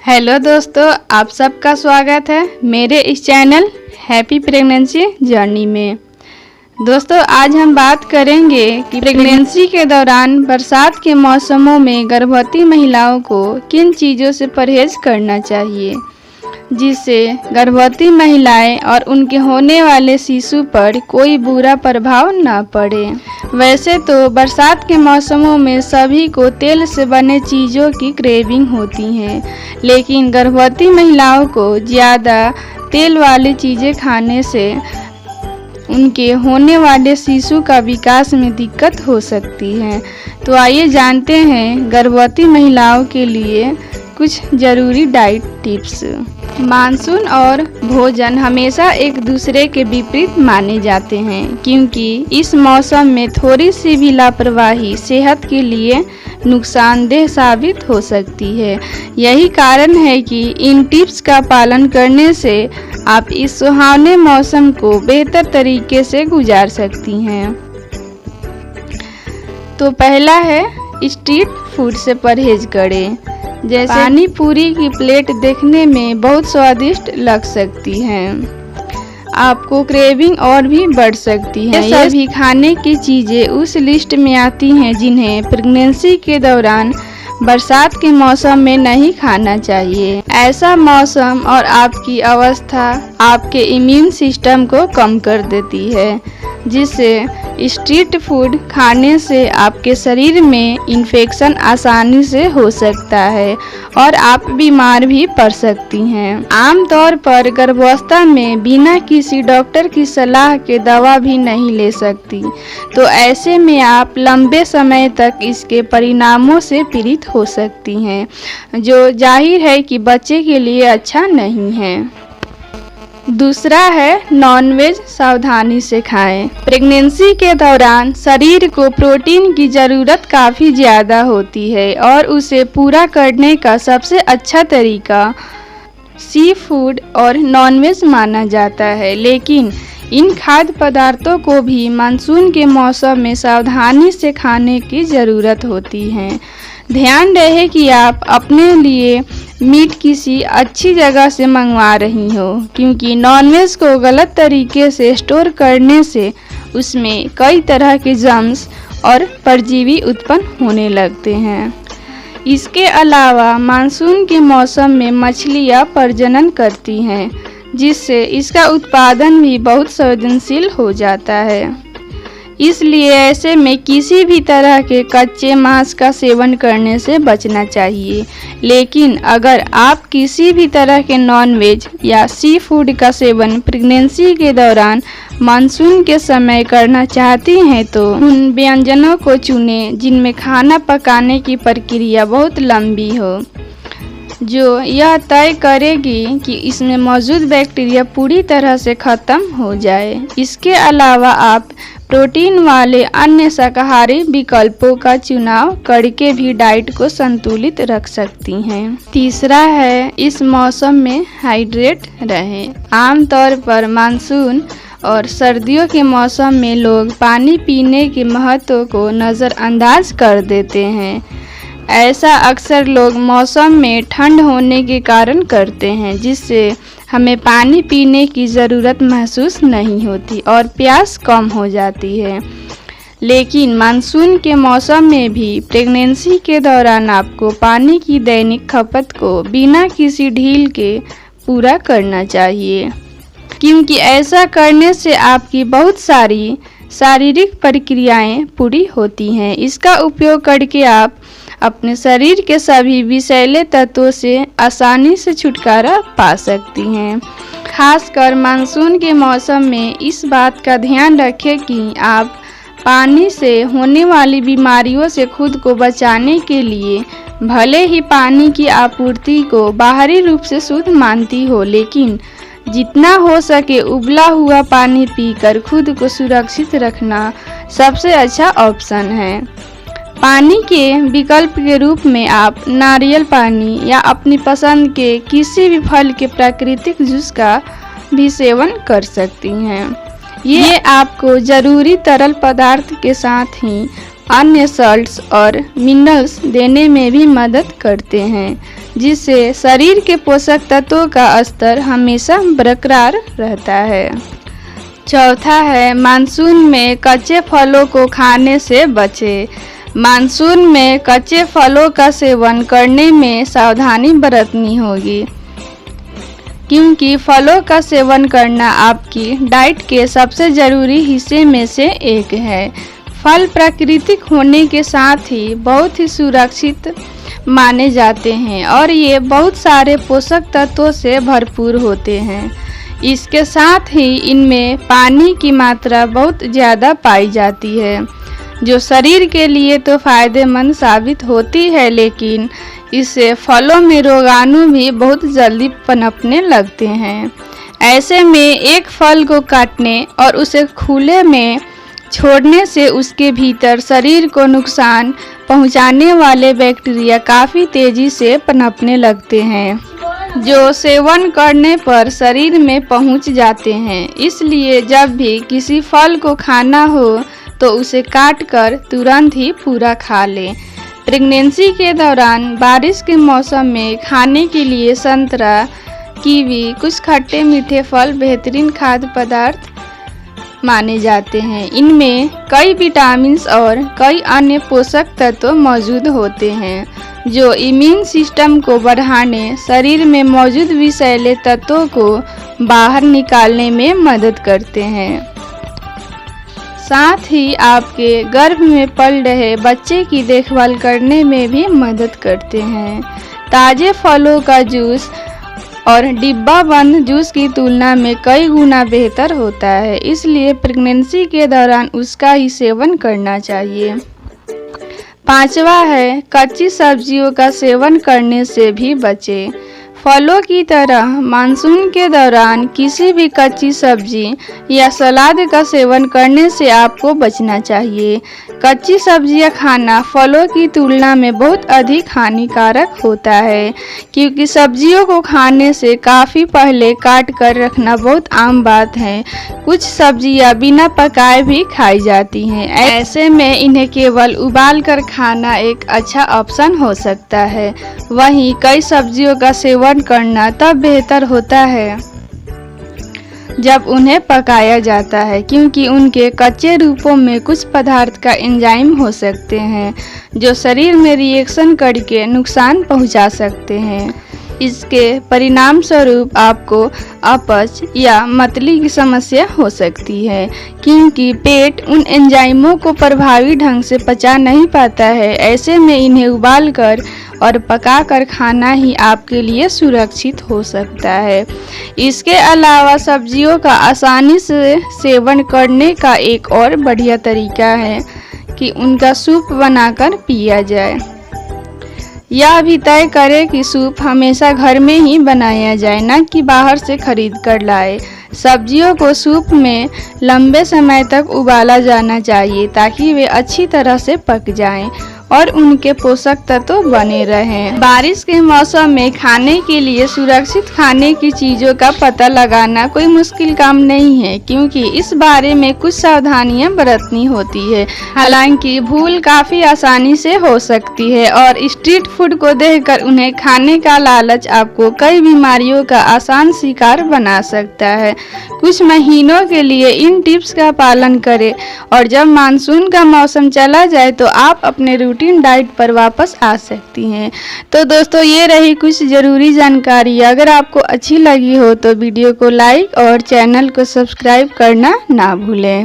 Hello दोस्तों, आप सबका स्वागत है मेरे इस चैनल हैप्पी प्रेगनेंसी जर्नी में। दोस्तों, आज हम बात करेंगे कि प्रेगनेंसी के दौरान बरसात के मौसमों में गर्भवती महिलाओं को किन चीज़ों से परहेज करना चाहिए जिससे गर्भवती महिलाएं और उनके होने वाले शिशु पर कोई बुरा प्रभाव न पड़े। वैसे तो बरसात के मौसमों में सभी को तेल से बने चीज़ों की क्रेविंग होती है, लेकिन गर्भवती महिलाओं को ज़्यादा तेल वाली चीज़ें खाने से उनके होने वाले शिशु का विकास में दिक्कत हो सकती है। तो आइए जानते हैं गर्भवती महिलाओं के लिए कुछ ज़रूरी डाइट टिप्स। मानसून और भोजन हमेशा एक दूसरे के विपरीत माने जाते हैं, क्योंकि इस मौसम में थोड़ी सी भी लापरवाही सेहत के लिए नुकसानदेह साबित हो सकती है। यही कारण है कि इन टिप्स का पालन करने से आप इस सुहावने मौसम को बेहतर तरीके से गुजार सकती हैं। तो पहला है, स्ट्रीट फूड से परहेज करें। जैसे पानी पूरी की प्लेट देखने में बहुत स्वादिष्ट लग सकती है, आपको क्रेविंग और भी बढ़ सकती है। ये सभी खाने की चीज़ें उस लिस्ट में आती हैं जिन्हें प्रेगनेंसी के दौरान बरसात के मौसम में नहीं खाना चाहिए। ऐसा मौसम और आपकी अवस्था आपके इम्यून सिस्टम को कम कर देती है, जिससे स्ट्रीट फूड खाने से आपके शरीर में इन्फेक्शन आसानी से हो सकता है और आप बीमार भी पड़ सकती हैं। आमतौर पर गर्भावस्था में बिना किसी डॉक्टर की सलाह के दवा भी नहीं ले सकती, तो ऐसे में आप लंबे समय तक इसके परिणामों से पीड़ित हो सकती हैं, जो जाहिर है कि बच्चे के लिए अच्छा नहीं है। दूसरा है, नॉनवेज सावधानी से खाएं। प्रेगनेंसी के दौरान शरीर को प्रोटीन की ज़रूरत काफ़ी ज़्यादा होती है और उसे पूरा करने का सबसे अच्छा तरीका सी फूड और नॉनवेज माना जाता है, लेकिन इन खाद्य पदार्थों को भी मानसून के मौसम में सावधानी से खाने की ज़रूरत होती है। ध्यान रहे कि आप अपने लिए मीट किसी अच्छी जगह से मंगवा रही हो, क्योंकि नॉनवेज को गलत तरीके से स्टोर करने से उसमें कई तरह के जर्म्स और परजीवी उत्पन्न होने लगते हैं। इसके अलावा मानसून के मौसम में मछलियाँ प्रजनन करती हैं, जिससे इसका उत्पादन भी बहुत संवेदनशील हो जाता है। इसलिए ऐसे में किसी भी तरह के कच्चे मांस का सेवन करने से बचना चाहिए। लेकिन अगर आप किसी भी तरह के नॉनवेज या सी फूड का सेवन प्रेगनेंसी के दौरान मानसून के समय करना चाहती हैं, तो उन व्यंजनों को चुनें जिनमें खाना पकाने की प्रक्रिया बहुत लंबी हो, जो यह तय करेगी कि इसमें मौजूद बैक्टीरिया पूरी तरह से ख़त्म हो जाए। इसके अलावा आप प्रोटीन वाले अन्य शाकाहारी विकल्पों का चुनाव करके भी डाइट को संतुलित रख सकती हैं। तीसरा है, इस मौसम में हाइड्रेट रहें। आमतौर पर मानसून और सर्दियों के मौसम में लोग पानी पीने के महत्व को नज़रअंदाज कर देते हैं। ऐसा अक्सर लोग मौसम में ठंड होने के कारण करते हैं, जिससे हमें पानी पीने की ज़रूरत महसूस नहीं होती और प्यास कम हो जाती है। लेकिन मानसून के मौसम में भी प्रेगनेंसी के दौरान आपको पानी की दैनिक खपत को बिना किसी ढील के पूरा करना चाहिए, क्योंकि ऐसा करने से आपकी बहुत सारी शारीरिक प्रक्रियाएं पूरी होती हैं। इसका उपयोग करके आप अपने शरीर के सभी विषैले तत्वों से आसानी से छुटकारा पा सकती हैं। खासकर मानसून के मौसम में इस बात का ध्यान रखें कि आप पानी से होने वाली बीमारियों से खुद को बचाने के लिए भले ही पानी की आपूर्ति को बाहरी रूप से शुद्ध मानती हो, लेकिन जितना हो सके उबला हुआ पानी पीकर खुद को सुरक्षित रखना सबसे अच्छा ऑप्शन है। पानी के विकल्प के रूप में आप नारियल पानी या अपनी पसंद के किसी भी फल के प्राकृतिक जूस का भी सेवन कर सकती हैं। ये आपको ज़रूरी तरल पदार्थ के साथ ही अन्य सॉल्ट्स और मिनरल्स देने में भी मदद करते हैं, जिससे शरीर के पोषक तत्वों का स्तर हमेशा बरकरार रहता है। चौथा है, मानसून में कच्चे फलों को खाने से बचें। मानसून में कच्चे फलों का सेवन करने में सावधानी बरतनी होगी, क्योंकि फलों का सेवन करना आपकी डाइट के सबसे ज़रूरी हिस्से में से एक है। फल प्राकृतिक होने के साथ ही बहुत ही सुरक्षित माने जाते हैं और ये बहुत सारे पोषक तत्वों से भरपूर होते हैं। इसके साथ ही इनमें पानी की मात्रा बहुत ज़्यादा पाई जाती है, जो शरीर के लिए तो फ़ायदेमंद साबित होती है, लेकिन इससे फलों में रोगाणु भी बहुत जल्दी पनपने लगते हैं। ऐसे में एक फल को काटने और उसे खुले में छोड़ने से उसके भीतर शरीर को नुकसान पहुंचाने वाले बैक्टीरिया काफ़ी तेज़ी से पनपने लगते हैं, जो सेवन करने पर शरीर में पहुंच जाते हैं। इसलिए जब भी किसी फल को खाना हो तो उसे काट कर तुरंत ही पूरा खा लें। प्रेगनेंसी के दौरान बारिश के मौसम में खाने के लिए संतरा, कीवी, कुछ खट्टे मीठे फल बेहतरीन खाद्य पदार्थ माने जाते हैं। इनमें कई विटामिन्स और कई अन्य पोषक तत्व मौजूद होते हैं, जो इम्यून सिस्टम को बढ़ाने, शरीर में मौजूद विषैले तत्वों को बाहर निकालने में मदद करते हैं। साथ ही आपके गर्भ में पल रहे बच्चे की देखभाल करने में भी मदद करते हैं। ताज़े फलों का जूस और डिब्बा बंद जूस की तुलना में कई गुना बेहतर होता है, इसलिए प्रेगनेंसी के दौरान उसका ही सेवन करना चाहिए। पांचवा है, कच्ची सब्जियों का सेवन करने से भी बचें। फलों की तरह मानसून के दौरान किसी भी कच्ची सब्जी या सलाद का सेवन करने से आपको बचना चाहिए। कच्ची सब्जियां खाना फलों की तुलना में बहुत अधिक हानिकारक होता है, क्योंकि सब्जियों को खाने से काफ़ी पहले काट कर रखना बहुत आम बात है। कुछ सब्जियां बिना पकाए भी खाई जाती हैं। ऐसे में इन्हें केवल उबाल कर खाना एक अच्छा ऑप्शन हो सकता है। वहीं कई सब्जियों का सेवन करना तब बेहतर होता है जब उन्हें पकाया जाता है, क्योंकि उनके कच्चे रूपों में कुछ पदार्थ का एंजाइम हो सकते हैं, जो शरीर में रिएक्शन करके नुकसान पहुंचा सकते हैं। इसके परिणाम स्वरूप आपको अपच या मतली की समस्या हो सकती है, क्योंकि पेट उन एंजाइमों को प्रभावी ढंग से पचा नहीं पाता है। ऐसे में इन्हें उबालकर और पकाकर खाना ही आपके लिए सुरक्षित हो सकता है। इसके अलावा सब्जियों का आसानी से सेवन करने का एक और बढ़िया तरीका है कि उनका सूप बनाकर पिया जाए। यह भी तय करें कि सूप हमेशा घर में ही बनाया जाए, न कि बाहर से खरीद कर लाए। सब्जियों को सूप में लंबे समय तक उबाला जाना चाहिए, ताकि वे अच्छी तरह से पक जाएं और उनके पोषक तत्व बने रहें। बारिश के मौसम में खाने के लिए सुरक्षित खाने की चीज़ों का पता लगाना कोई मुश्किल काम नहीं है, क्योंकि इस बारे में कुछ सावधानियां बरतनी होती है। हालांकि भूल काफ़ी आसानी से हो सकती है और स्ट्रीट फूड को देखकर उन्हें खाने का लालच आपको कई बीमारियों का आसान शिकार बना सकता है। कुछ महीनों के लिए इन टिप्स का पालन करें और जब मानसून का मौसम चला जाए तो आप अपने रूटीन डाइट पर वापस आ सकती हैं। तो दोस्तों, ये रही कुछ ज़रूरी जानकारी। अगर आपको अच्छी लगी हो तो वीडियो को लाइक और चैनल को सब्सक्राइब करना ना भूलें।